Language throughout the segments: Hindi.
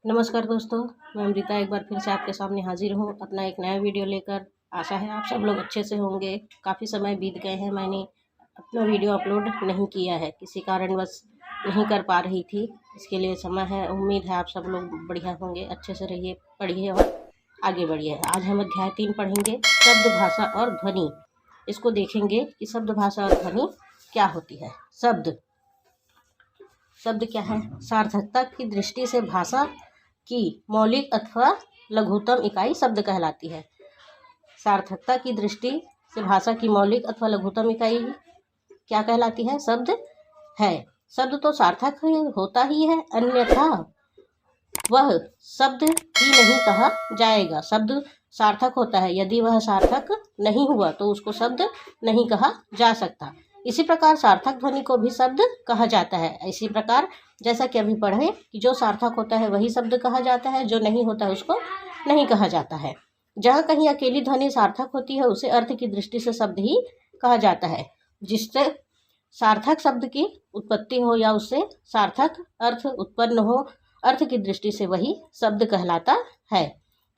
नमस्कार दोस्तों, मैं अमृता एक बार फिर से आपके सामने हाजिर हूँ अपना एक नया वीडियो लेकर। आशा है आप सब लोग अच्छे से होंगे। काफ़ी समय बीत गए हैं, मैंने अपना वीडियो अपलोड नहीं किया है, किसी कारणवश नहीं कर पा रही थी। इसके लिए समय है। उम्मीद है आप सब लोग बढ़िया होंगे, अच्छे से रहिए, पढ़िए और आगे बढ़िए। आज हम अध्याय 3 पढ़ेंगे, शब्द, भाषा और ध्वनि। इसको देखेंगे कि शब्द, भाषा और ध्वनि क्या होती है। शब्द क्या है? सार्थकता की दृष्टि से भाषा की मौलिक अथवा लघुतम इकाई शब्द कहलाती है। सार्थकता की दृष्टि से भाषा की मौलिक अथवा लघुतम इकाई क्या कहलाती है? शब्द है। शब्द तो सार्थक होता ही है, अन्यथा वह शब्द ही नहीं कहा जाएगा। शब्द सार्थक होता है, यदि वह सार्थक नहीं हुआ तो उसको शब्द नहीं कहा जा सकता। इसी प्रकार सार्थक ध्वनि को भी शब्द कहा जाता है। इसी प्रकार जैसा कि अभी पढ़े कि जो सार्थक होता है वही शब्द कहा जाता है, जो नहीं होता है उसको नहीं कहा जाता है। जहाँ कहीं अकेली ध्वनि सार्थक होती है उसे अर्थ की दृष्टि से शब्द ही कहा जाता है। जिससे सार्थक शब्द की उत्पत्ति हो या उससे सार्थक अर्थ उत्पन्न हो, अर्थ की दृष्टि से वही शब्द कहलाता है।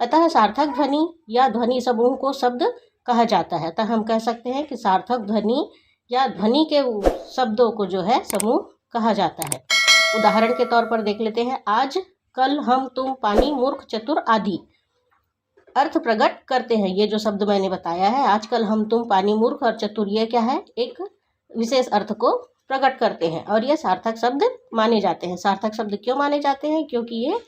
अतः सार्थक ध्वनि या ध्वनि समूह को शब्द कहा जाता है। अतः हम कह सकते हैं कि सार्थक ध्वनि या ध्वनि के शब्दों को जो है समूह कहा जाता है। उदाहरण के तौर पर देख लेते हैं। आज, कल, हम, तुम, पानी, मूर्ख, चतुर आदि अर्थ प्रकट करते हैं। ये जो शब्द मैंने बताया है, आज, कल, हम, तुम, पानी, मूर्ख और चतुर, ये क्या है? एक विशेष अर्थ को प्रकट करते हैं और ये सार्थक शब्द माने जाते हैं। सार्थक शब्द क्यों माने जाते हैं? क्योंकि ये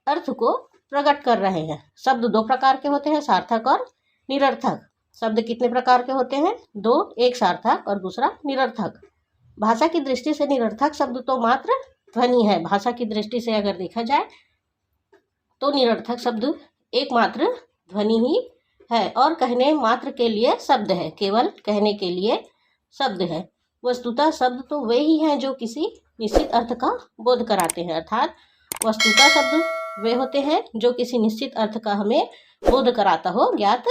अर्थ को प्रकट कर रहे हैं। शब्द दो प्रकार के होते हैं, सार्थक और निरर्थक। शब्द कितने प्रकार के होते हैं? दो, एक सार्थक और दूसरा निरर्थक। भाषा की दृष्टि से निरर्थक शब्द तो मात्र ध्वनि है। भाषा की दृष्टि से अगर देखा जाए तो निरर्थक शब्द एकमात्र ध्वनि ही है और कहने मात्र के लिए शब्द है, केवल कहने के लिए शब्द है। वस्तुतः शब्द तो वे ही हैं जो किसी निश्चित अर्थ का बोध कराते हैं। अर्थात वस्तुतः शब्द वे होते हैं जो किसी निश्चित अर्थ का हमें बोध कराता हो, ज्ञात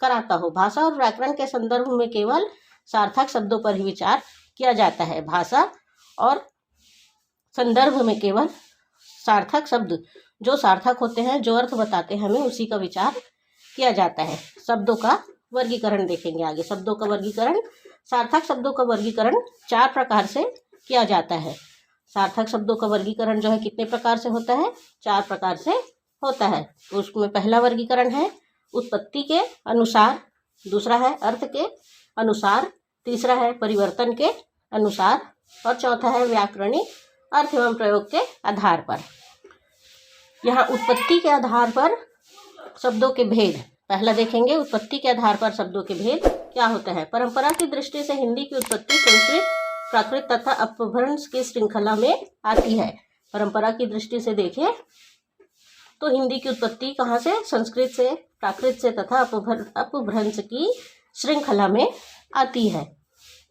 कराता हो। भाषा और व्याकरण के संदर्भ में केवल सार्थक शब्दों पर ही विचार किया जाता है। भाषा और संदर्भ में केवल सार्थक शब्द जो सार्थक होते हैं, जो अर्थ बताते हैं हमें, उसी का विचार किया जाता है। शब्दों का वर्गीकरण देखेंगे आगे। शब्दों का वर्गीकरण, सार्थक शब्दों का वर्गीकरण 4 प्रकार से किया जाता है। सार्थक शब्दों का वर्गीकरण जो है कितने प्रकार से होता है? 4 प्रकार से होता है। तो उसमें पहला वर्गीकरण है उत्पत्ति के अनुसार, दूसरा है अर्थ के अनुसार, तीसरा है परिवर्तन के अनुसार और चौथा है व्याकरणिक अर्थ एवं प्रयोग के आधार पर। यहाँ उत्पत्ति के आधार पर शब्दों के भेद पहला देखेंगे। उत्पत्ति के आधार पर शब्दों के भेद क्या होता है? परंपरा की दृष्टि से हिंदी की उत्पत्ति संस्कृत, प्राकृत तथा अपभ्रंश की श्रृंखला में आती है। परंपरा की दृष्टि से देखें तो हिंदी की उत्पत्ति कहाँ से? संस्कृत से, प्राकृत से तथा अपभ्रंश की श्रृंखला में आती है।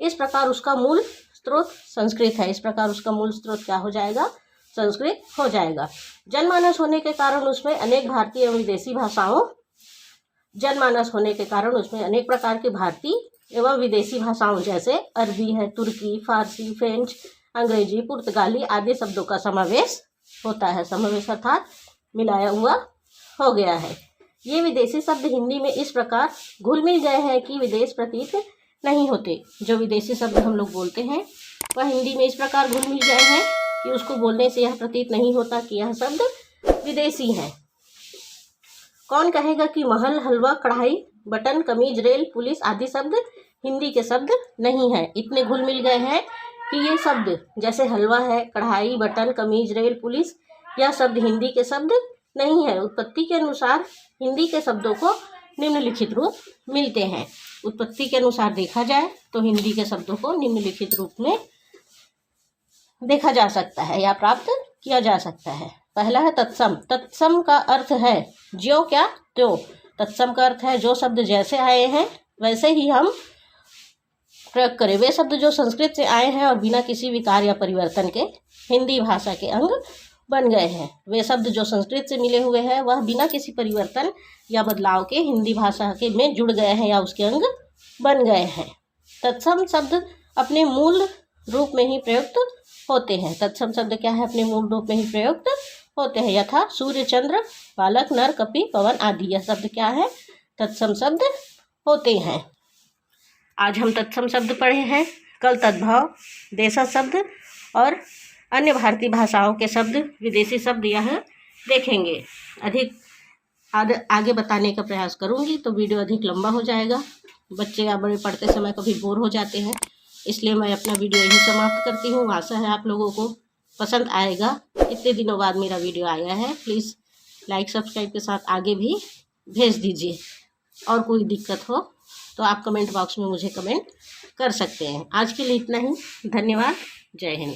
इस प्रकार उसका मूल स्रोत संस्कृत है। इस प्रकार उसका मूल स्रोत क्या हो जाएगा? संस्कृत हो जाएगा। जनमानस होने के कारण उसमें अनेक भारतीय एवं विदेशी भाषाओं जनमानस होने के कारण उसमें अनेक प्रकार की भारतीय एवं विदेशी भाषाओं जैसे अरबी है, तुर्की, फारसी, फ्रेंच, अंग्रेजी, पुर्तगाली आदि शब्दों का समावेश होता है। समावेश अर्थात मिलाया हुआ हो गया है। ये विदेशी शब्द हिंदी में इस प्रकार घुल मिल गए हैं कि विदेश प्रतीत नहीं होते। जो विदेशी शब्द हम लोग बोलते हैं वह हिंदी में इस प्रकार घुल मिल गए हैं कि उसको बोलने से यह प्रतीत नहीं होता कि यह शब्द विदेशी है। कौन कहेगा कि महल, हलवा, कढ़ाई, बटन, कमीज, रेल, पुलिस आदि शब्द हिंदी के शब्द नहीं है। इतने घुल मिल गए हैं कि ये शब्द जैसे हलवा है, कढ़ाई, बटन, कमीज, रेल, पुलिस, यह शब्द हिंदी के शब्द नहीं है। उत्पत्ति के अनुसार हिंदी के शब्दों को निम्नलिखित रूप मिलते हैं। उत्पत्ति के अनुसार देखा जाए तो हिंदी के शब्दों को निम्नलिखित रूप में देखा जा सकता है या प्राप्त किया जा सकता है। पहला है तत्सम। तत्सम का अर्थ है ज्यों क्या त्यों। तत्सम का अर्थ है जो शब्द जैसे आए हैं वैसे ही हम प्रयोग करें। वे शब्द जो संस्कृत से आए हैं और बिना किसी विकार या परिवर्तन के हिंदी भाषा के अंग बन गए हैं। वे शब्द जो संस्कृत से मिले हुए हैं वह बिना किसी परिवर्तन या बदलाव के हिंदी भाषा के में जुड़ गए हैं या उसके अंग बन गए हैं। तत्सम शब्द अपने मूल रूप में ही प्रयुक्त होते हैं। तत्सम शब्द क्या है? अपने मूल रूप में ही प्रयुक्त होते हैं, यथा सूर्य, चंद्र, बालक, नर, कपि, पवन आदि। यह शब्द क्या है? तत्सम शब्द होते हैं। आज हम तत्सम शब्द पढ़े हैं। कल तद्भव, देशज शब्द और अन्य भारतीय भाषाओं के शब्द, विदेशी शब्द यह देखेंगे। अधिक आगे बताने का प्रयास करूंगी तो वीडियो अधिक लंबा हो जाएगा। बच्चे या बड़े पढ़ते समय कभी बोर हो जाते हैं, इसलिए मैं अपना वीडियो यहीं समाप्त करती हूँ। आशा है आप लोगों को पसंद आएगा। इतने दिनों बाद मेरा वीडियो आया है, प्लीज़ लाइक सब्सक्राइब के साथ आगे भी भेज दीजिए। और कोई दिक्कत हो तो आप कमेंट बॉक्स में मुझे कमेंट कर सकते हैं। आज के लिए इतना ही। धन्यवाद। जय हिंद।